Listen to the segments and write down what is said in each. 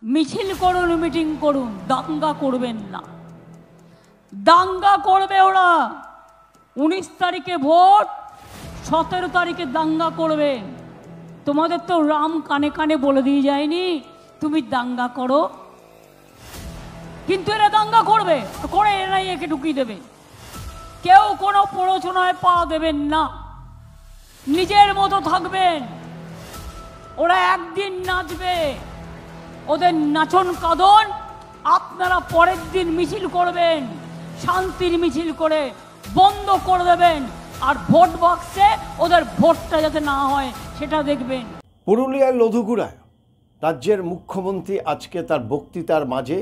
মিছিল করুন, মিটিং করুন, দাঙ্গা করবেন না। দাঙ্গা করবে ওরা। 19 তারিখে ভোট, 17 তারিখে দাঙ্গা করবে। তোমাদের তো রাম কানে কানে বলে দিয়ে যায়নি তুমি দাঙ্গা করো, কিন্তু এরা দাঙ্গা করবে, করে এরাই একে ঢুকিয়ে দেবে। কেউ কোনো প্ররোচনায় পা দেবেন না, নিজের মতো থাকবেন। ওরা একদিন নাচবে, ওদের নাচন কাঁদন আপনারা পরের দিন মিছিল করবেন, শান্তির মিছিল করে বন্ধ করে দেবেন। আর ভোট বাক্সে ওদের ভোটটা যাতে না হয় সেটা দেখবেন। পুরুলিয়ার লধুগুড়ায় রাজ্যের মুখ্যমন্ত্রী আজকে তার বক্তৃতার মাঝে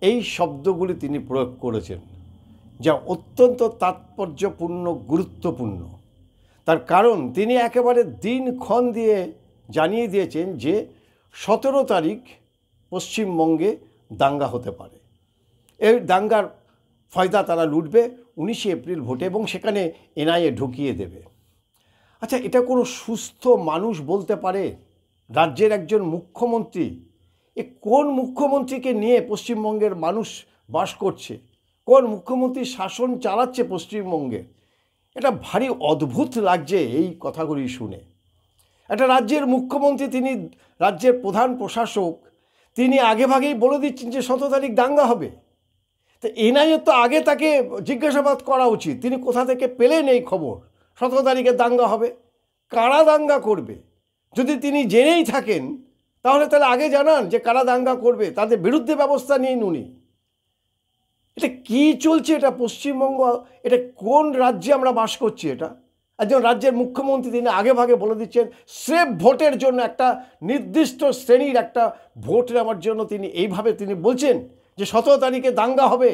এই শব্দগুলি তিনি প্রয়োগ করেছেন, যা অত্যন্ত তাৎপর্যপূর্ণ, গুরুত্বপূর্ণ। তার কারণ তিনি একেবারে দিনক্ষণ দিয়ে জানিয়ে দিয়েছেন যে 17 তারিখ পশ্চিমবঙ্গে দাঙ্গা হতে পারে। এই দাঙ্গার ফয়দা তারা লুটবে 19 এপ্রিল ভোটে এবং সেখানে এনআইএ ঢুকিয়ে দেবে। আচ্ছা, এটা কোনো সুস্থ মানুষ বলতে পারে? রাজ্যের একজন মুখ্যমন্ত্রী, এ কোন মুখ্যমন্ত্রীকে নিয়ে পশ্চিমবঙ্গের মানুষ বাস করছে? কোন মুখ্যমন্ত্রী শাসন চালাচ্ছে পশ্চিমবঙ্গে? এটা ভারী অদ্ভুত লাগছে এই কথাগুলি শুনে। একটা রাজ্যের মুখ্যমন্ত্রী, তিনি রাজ্যের প্রধান প্রশাসক, তিনি আগেভাগেই বলে দিচ্ছেন যে 17 তারিখ দাঙ্গা হবে। তো এনআইএ তো আগে তাকে জিজ্ঞাসাবাদ করা উচিত, তিনি কোথা থেকে পেলেন এই খবর 17 তারিখে দাঙ্গা হবে? কারা দাঙ্গা করবে? যদি তিনি জেনেই থাকেন তাহলে আগে জানান যে কারা দাঙ্গা করবে, তাদের বিরুদ্ধে ব্যবস্থা নিন উনি। এটা কি চলছে? এটা পশ্চিমবঙ্গ, এটা কোন রাজ্যে আমরা বাস করছি? এটা একজন রাজ্যের মুখ্যমন্ত্রী, তিনি আগে ভাগে বলে দিচ্ছেন স্রেফ ভোটের জন্য, একটা নির্দিষ্ট শ্রেণীর একটা ভোট নেওয়ার জন্য তিনি এইভাবে তিনি বলছেন যে 17 তারিখে দাঙ্গা হবে,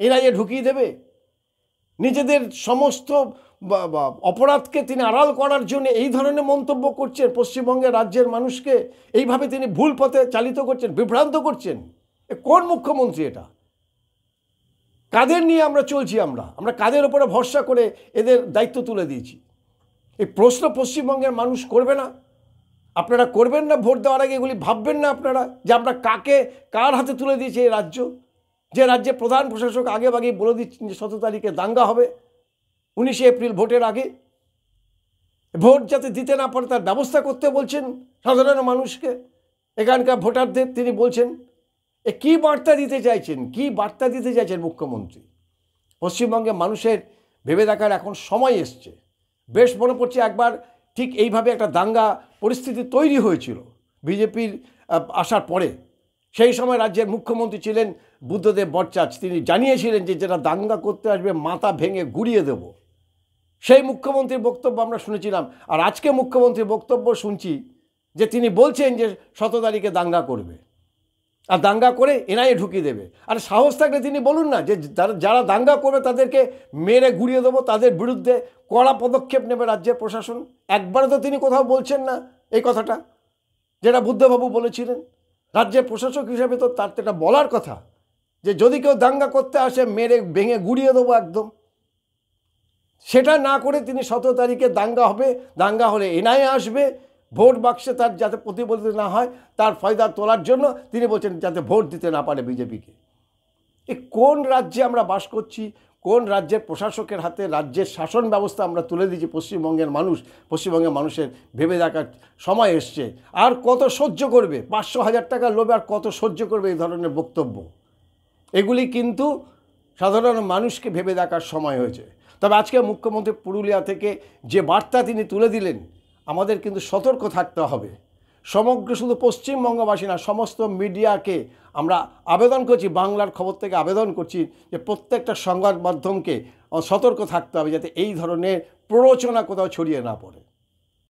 এনআইএ ঢুকিয়ে দেবে। নিজেদের সমস্ত অপরাধকে তিনি আড়াল করার জন্য এই ধরনের মন্তব্য করছেন, পশ্চিমবঙ্গের রাজ্যের মানুষকে এইভাবে তিনি ভুল পথে চালিত করছেন, বিভ্রান্ত করছেন। কোন মুখ্যমন্ত্রী এটা? কাদের নিয়ে আমরা চলছি? আমরা কাদের ওপরে ভরসা করে এদের দায়িত্ব তুলে দিয়েছি? এই প্রশ্ন পশ্চিমবঙ্গের মানুষ করবে না? আপনারা করবেন না? ভোট দেওয়ার আগে এগুলি ভাববেন না আপনারা যে আমরা কার হাতে তুলে দিয়েছি এই রাজ্য? যে রাজ্যের প্রধান প্রশাসক আগে ভাগেই বলে দিচ্ছেন যে 17 তারিখে দাঙ্গা হবে 19 এপ্রিল ভোটের আগে। ভোট যাতে দিতে না পারে তার ব্যবস্থা করতে বলছেন সাধারণ মানুষকে, এখানকার ভোটারদের তিনি বলছেন। কি বার্তা দিতে চাইছেন? কি বার্তা দিতে চাইছেন মুখ্যমন্ত্রী? পশ্চিমবঙ্গের মানুষের ভেবে দেখার এখন সময় এসছে। বেশ মনে পড়ছে একবার ঠিক এইভাবে একটা দাঙ্গা পরিস্থিতি তৈরি হয়েছিল বিজেপির আসার পরে। সেই সময় রাজ্যের মুখ্যমন্ত্রী ছিলেন বুদ্ধদেব ভট্টাচার্য, তিনি জানিয়েছিলেন যে যারা দাঙ্গা করতে আসবে মাথা ভেঙে গুড়িয়ে দেব। সেই মুখ্যমন্ত্রীর বক্তব্য আমরা শুনেছিলাম। আর আজকে মুখ্যমন্ত্রীর বক্তব্য শুনছি যে তিনি বলছেন যে 17 তারিখে দাঙ্গা করবে, আর দাঙ্গা করে এনআইএ ঢুকিয়ে দেবে। আর সাহস থাকলে তিনি বলুন না যে যারা দাঙ্গা করবে তাদেরকে মেরে গুড়িয়ে দেবো, তাদের বিরুদ্ধে কড়া পদক্ষেপ নেবে রাজ্যের প্রশাসন। একবারও তো তিনি কোথাও বলছেন না এই কথাটা, যেটা বুদ্ধবাবু বলেছিলেন। রাজ্যের প্রশাসক হিসেবে তো তার এটা বলার কথা যে যদি কেউ দাঙ্গা করতে আসে মেরে ভেঙে গুড়িয়ে দেবো একদম। সেটা না করে তিনি 17 তারিখে দাঙ্গা হবে, দাঙ্গা হলে এনআইএ আসবে, ভোট বাক্সে তার যাতে প্রতিফলিত না হয় তার ফায়দা তোলার জন্য তিনি বলছেন যাতে ভোট দিতে না পারে বিজেপিকে। কোন রাজ্যে আমরা বাস করছি? কোন রাজ্যের প্রশাসকের হাতে রাজ্যের শাসন ব্যবস্থা আমরা তুলে দিয়েছি পশ্চিমবঙ্গের মানুষ? পশ্চিমবঙ্গের মানুষের ভেবে দেখার সময় এসছে। আর কত সহ্য করবে? 500,000 টাকার লোভে আর কত সহ্য করবে এই ধরনের বক্তব্য? এগুলি কিন্তু সাধারণ মানুষকে ভেবে দেখার সময় হয়েছে। তবে আজকে মুখ্যমন্ত্রী পুরুলিয়া থেকে যে বার্তা তিনি তুলে দিলেন, আমাদের কিন্তু সতর্ক থাকতে হবে। সমগ্র শুধু পশ্চিমবঙ্গবাসী না, সমস্ত মিডিয়াকে আমরা আবেদন করছি, বাংলার খবর থেকে আবেদন করছি যে প্রত্যেকটা সংবাদ মাধ্যমকে সতর্ক থাকতে হবে যাতে এই ধরনের প্ররোচনা কোথাও ছড়িয়ে না পড়ে।